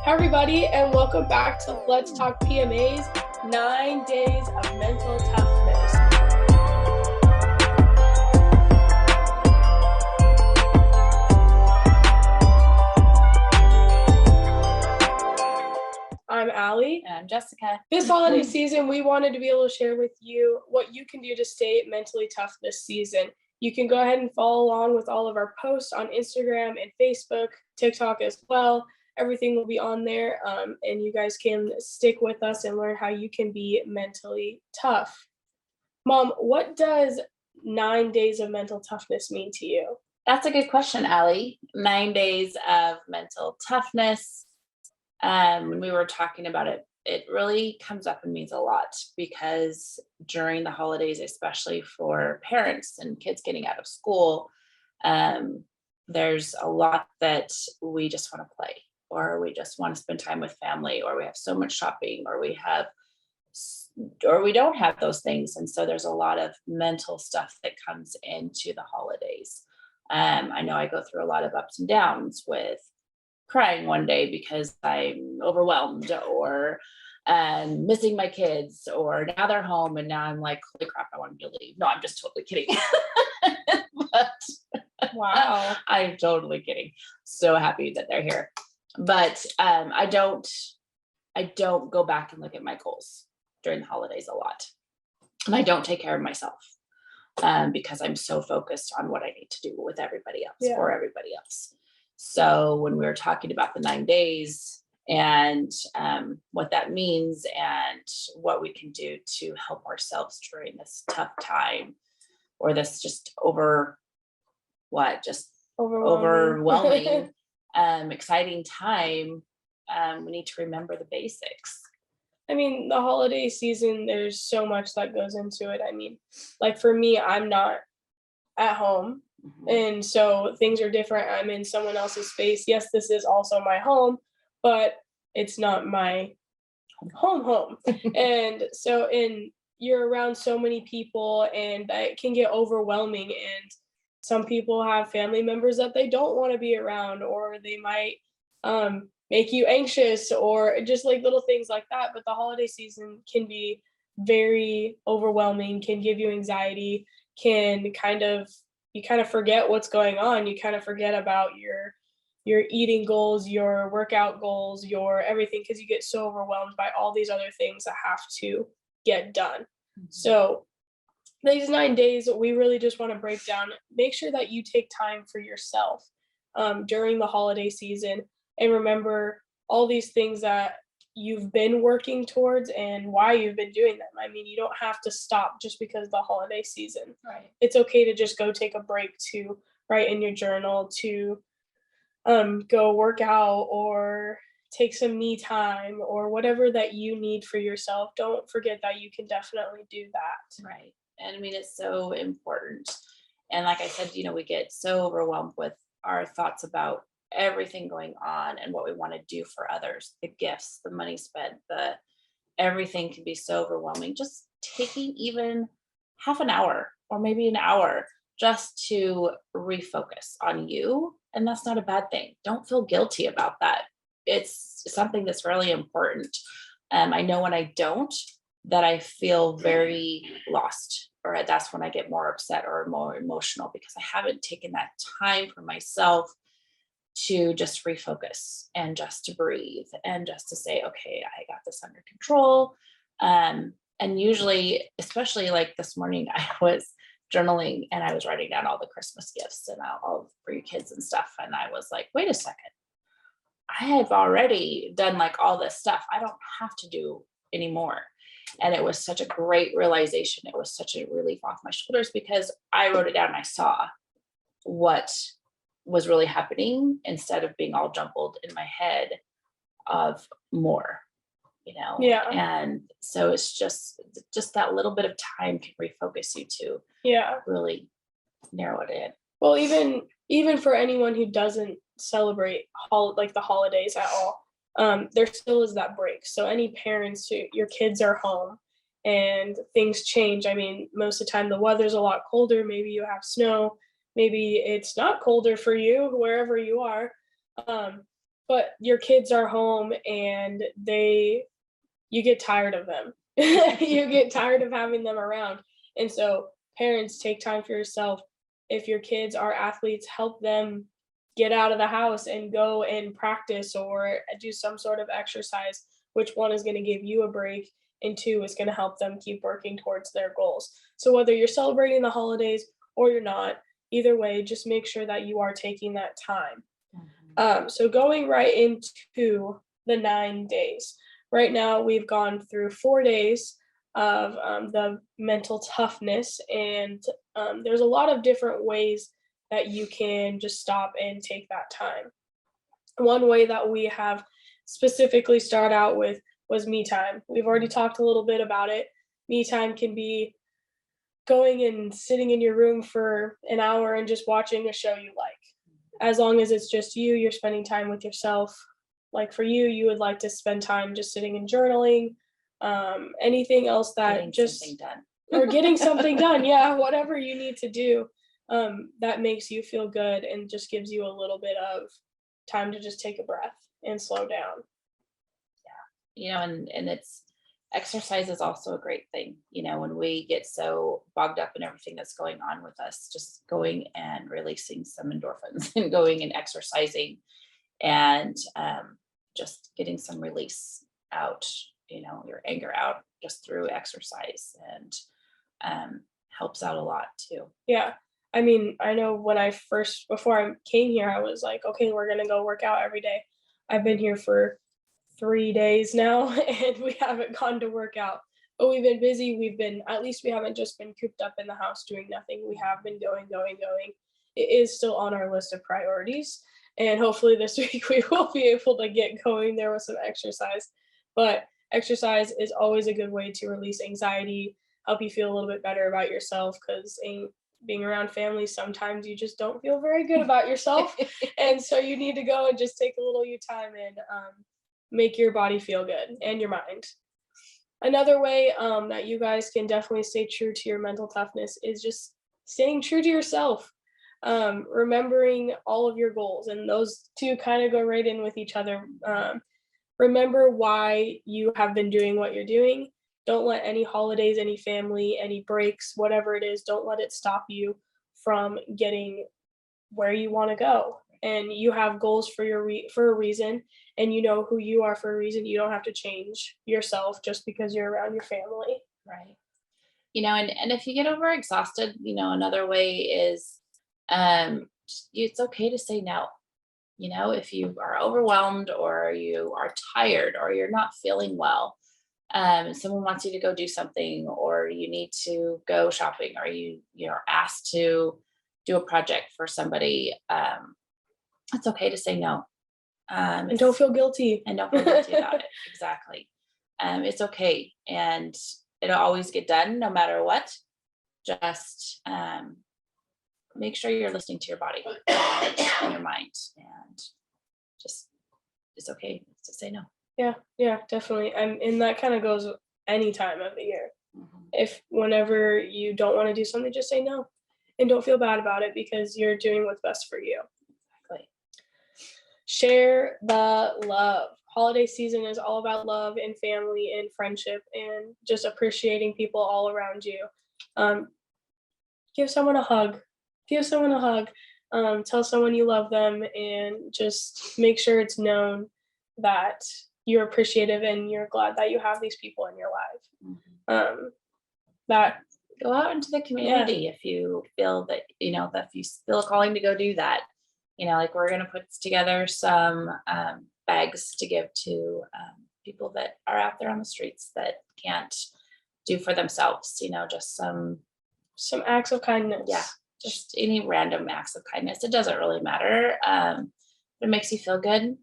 Hi, everybody, and welcome back to Let's Talk PMA's 9 Days of Mental Toughness. I'm Allie. And I'm Jessica. This holiday season, we wanted to be able to share with you what you can do to stay mentally tough this season. You can go ahead and follow along with all of our posts on Instagram and Facebook, TikTok as well. Everything will be on there, and you guys can stick with us and learn how you can be mentally tough. Mom, what does 9 days of mental toughness mean to you? That's a good question, Allie. 9 days of mental toughness. When we were talking about it, it really comes up and means a lot because during the holidays, especially for parents and kids getting out of school, there's a lot that we just want to play, or we just want to spend time with family, or we have so much shopping, or we don't have those things. And so there's a lot of mental stuff that comes into the holidays. I know I go through a lot of ups and downs with crying one day because I'm overwhelmed, or missing my kids, or now they're home and now I'm like, holy crap, I want to leave. No, I'm just totally kidding. But Wow. I'm totally kidding. So happy that they're here. But I don't go back and look at my goals during the holidays a lot. And I don't take care of myself because I'm so focused on what I need to do with everybody else, for everybody else. So when we were talking about the 9 days and what that means and what we can do to help ourselves during this tough time, or this just overwhelming exciting time, we need to remember the basics. I mean, the holiday season, there's so much that goes into it. I mean, like for me, I'm not at home. And so things are different. I'm in someone else's space. Yes, this is also my home, but it's not my home. And so you're around so many people, and it can get overwhelming. And some people have family members that they don't want to be around, or they might make you anxious, or just like little things like that. But the holiday season can be very overwhelming, can give you anxiety, you kind of forget what's going on. You kind of forget about your eating goals, your workout goals, your everything, because you get so overwhelmed by all these other things that have to get done. Mm-hmm. So these 9 days, we really just want to break down, make sure that you take time for yourself during the holiday season, and remember all these things that you've been working towards and why you've been doing them. I mean, you don't have to stop just because of the holiday season. Right. It's okay to just go take a break, to write in your journal, to go work out, or take some me time, or whatever that you need for yourself. Don't forget that you can definitely do that. Right. And I mean, it's so important. And like I said, we get so overwhelmed with our thoughts about everything going on and what we want to do for others, the gifts, the money spent, everything can be so overwhelming. Just taking even half an hour or maybe an hour just to refocus on you. And that's not a bad thing. Don't feel guilty about that. It's something that's really important. I know when I don't, that I feel very lost, or that's when I get more upset or more emotional, because I haven't taken that time for myself to just refocus and just to breathe and just to say, okay, I got this under control. And usually, especially like this morning, I was journaling and I was writing down all the Christmas gifts and all for your kids and stuff. And I was like, wait a second, I have already done like all this stuff. I don't have to do anymore. And it was such a great realization. It was such a relief off my shoulders because I wrote it down and I saw what was really happening instead of being all jumbled in my head of more, Yeah. And so it's just that little bit of time can refocus you to really narrow it in. Well, even for anyone who doesn't celebrate like the holidays at all, there still is that break. So any parents who your kids are home and things change. I mean, most of the time the weather's a lot colder. Maybe you have snow. Maybe it's not colder for you, wherever you are. but your kids are home and you get tired of them. You get tired of having them around. And so parents, take time for yourself. If your kids are athletes, help them get out of the house and go and practice or do some sort of exercise, which one is going to give you a break and two is going to help them keep working towards their goals. So whether you're celebrating the holidays or you're not, either way, just make sure that you are taking that time. So going right into the 9 days. Right now, we've gone through 4 days of the mental toughness, and there's a lot of different ways that you can just stop and take that time. One way that we have specifically started out with was me time. We've already talked a little bit about it. Me time can be going and sitting in your room for an hour and just watching a show you like. As long as it's just you, you're spending time with yourself. Like for you, you would like to spend time just sitting and journaling. Anything else that Getting just something done. or getting something done. Yeah, whatever you need to do that makes you feel good and just gives you a little bit of time to just take a breath and slow down. And it's exercise is also a great thing, when we get so bogged up in everything that's going on with us, just going and releasing some endorphins and going and exercising and just getting some release out, your anger out just through exercise and helps out a lot too. Yeah. I mean, I know before I came here, I was like, okay, we're going to go work out every day. I've been here for 3 days now and we haven't gone to work out. But we've been busy. At least we haven't just been cooped up in the house doing nothing. We have been going, going, going. It is still on our list of priorities. And hopefully this week we will be able to get going there with some exercise. But exercise is always a good way to release anxiety, help you feel a little bit better about yourself because being around family, sometimes you just don't feel very good about yourself. And so you need to go and just take a little you time and make your body feel good and your mind. Another way that you guys can definitely stay true to your mental toughness is just staying true to yourself, remembering all of your goals. And those two kind of go right in with each other. Remember why you have been doing what you're doing. Don't let any holidays, any family, any breaks, whatever it is, don't let it stop you from getting where you want to go. And you have goals for for a reason, and you know who you are for a reason. You don't have to change yourself just because you're around your family. Right. And if you get overexhausted, another way is it's okay to say no. If you are overwhelmed or you are tired or you're not feeling well, someone wants you to go do something or you need to go shopping or you're asked to do a project for somebody, it's okay to say no. And don't feel guilty. And don't feel guilty about it. Exactly. It's okay. And it'll always get done no matter what. Just make sure you're listening to your body and your mind and just it's okay to say no. Yeah, definitely. And that kind of goes any time of the year. If whenever you don't want to do something, just say no and don't feel bad about it because you're doing what's best for you. Exactly. Share the love. Holiday season is all about love and family and friendship and just appreciating people all around you. Give someone a hug. Give someone a hug. Tell someone you love them and just make sure it's known that you're appreciative and you're glad that you have these people in your life. That Go out into the community if you feel that, that if you feel a calling to go do that. Like we're going to put together some bags to give to people that are out there on the streets that can't do for themselves, just some acts of kindness. Yeah, just any random acts of kindness. It doesn't really matter. It makes you feel good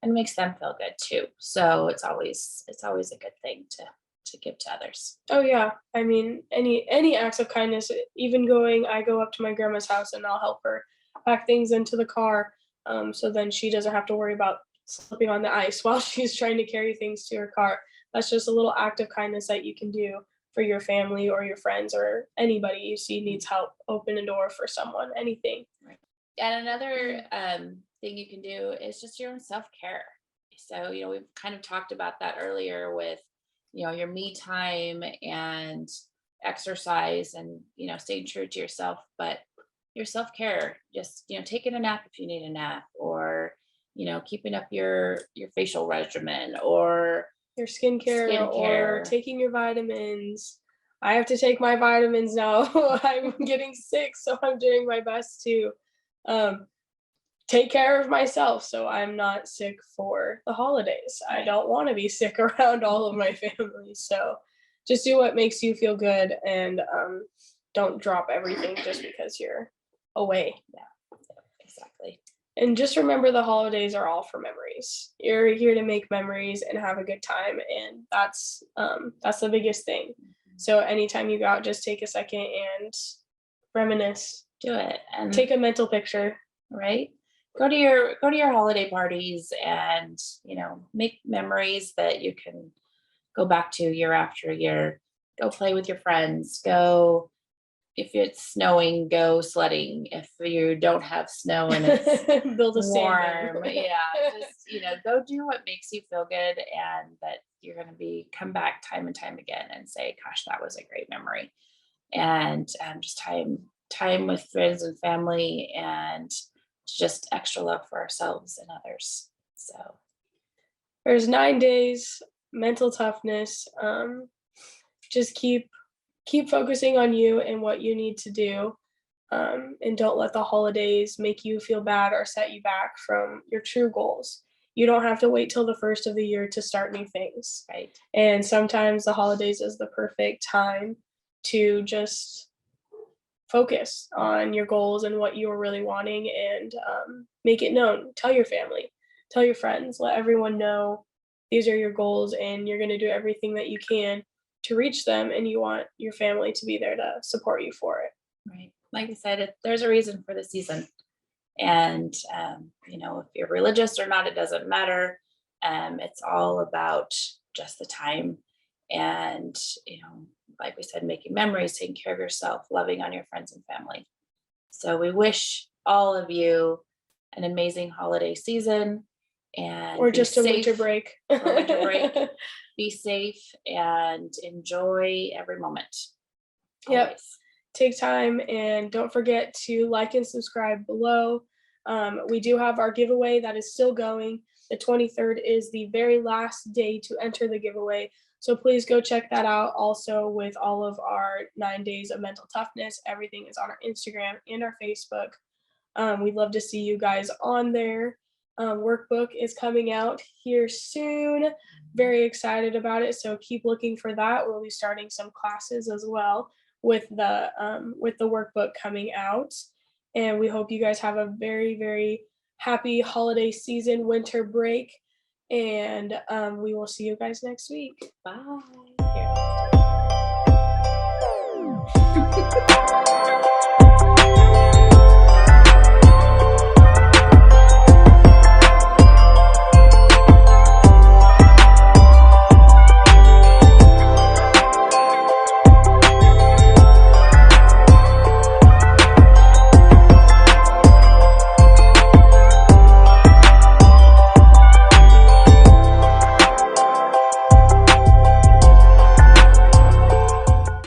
and makes them feel good too. So it's always a good thing to give to others. Oh yeah. I mean, any acts of kindness, even I go up to my grandma's house and I'll help her pack things into the car. So then she doesn't have to worry about slipping on the ice while she's trying to carry things to her car. That's just a little act of kindness that you can do for your family or your friends or anybody you see needs help. Open a door for someone, anything. Right. And another thing you can do is just your own self-care. So, we've kind of talked about that earlier with, your me time and exercise and, staying true to yourself, but your self-care, just, taking a nap if you need a nap, or, keeping up your facial regimen, or Your skincare or skincare. taking your vitamins. I have to take my vitamins now. I'm getting sick, so I'm doing my best to um, take care of myself so I'm not sick for the holidays. I Right. don't want to be sick around all of my family. So just do what makes you feel good, and don't drop everything just because you're away. Yeah, exactly. And just remember, the holidays are all for memories. You're here to make memories and have a good time, and that's the biggest thing. So anytime you go out, just take a second and reminisce. Do it. And Take a mental picture. right, go to your holiday parties, and make memories that you can go back to year after year. Go play with your friends. Go, if it's snowing, go sledding. If you don't have snow and it's Build a warm, sandman. yeah, just go do what makes you feel good, and that you're going to be come back time and time again and say, gosh, that was a great memory. And just time with friends and family, and just extra love for ourselves and others. So There's 9 days, mental toughness. Just keep focusing on you and what you need to do. And don't let the holidays make you feel bad or set you back from your true goals. You don't have to wait till the first of the year to start new things. right, And sometimes the holidays is the perfect time to just focus on your goals and what you're really wanting, and make it known. Tell your family, tell your friends, let everyone know these are your goals, and you're going to do everything that you can to reach them, and you want your family to be there to support you for it. right. Like I said, there's a reason for the season, and if you're religious or not, it doesn't matter. It's all about just the time, and like we said, making memories, taking care of yourself, loving on your friends and family. So we wish all of you an amazing holiday season, and Or be just a winter safe. break. Or winter break. Be safe and enjoy every moment. Yep. Always. Take time, and don't forget to like and subscribe below. We do have our giveaway that is still going. The 23rd is the very last day to enter the giveaway. So please go check that out. Also, with all of our 9 days of mental toughness, everything is on our Instagram and our Facebook. We'd love to see you guys on there. Workbook is coming out here soon. Very excited about it. So keep looking for that. We'll be starting some classes as well with the workbook coming out. And we hope you guys have a very, very happy holiday season, winter break. And we will see you guys next week. Bye. Here.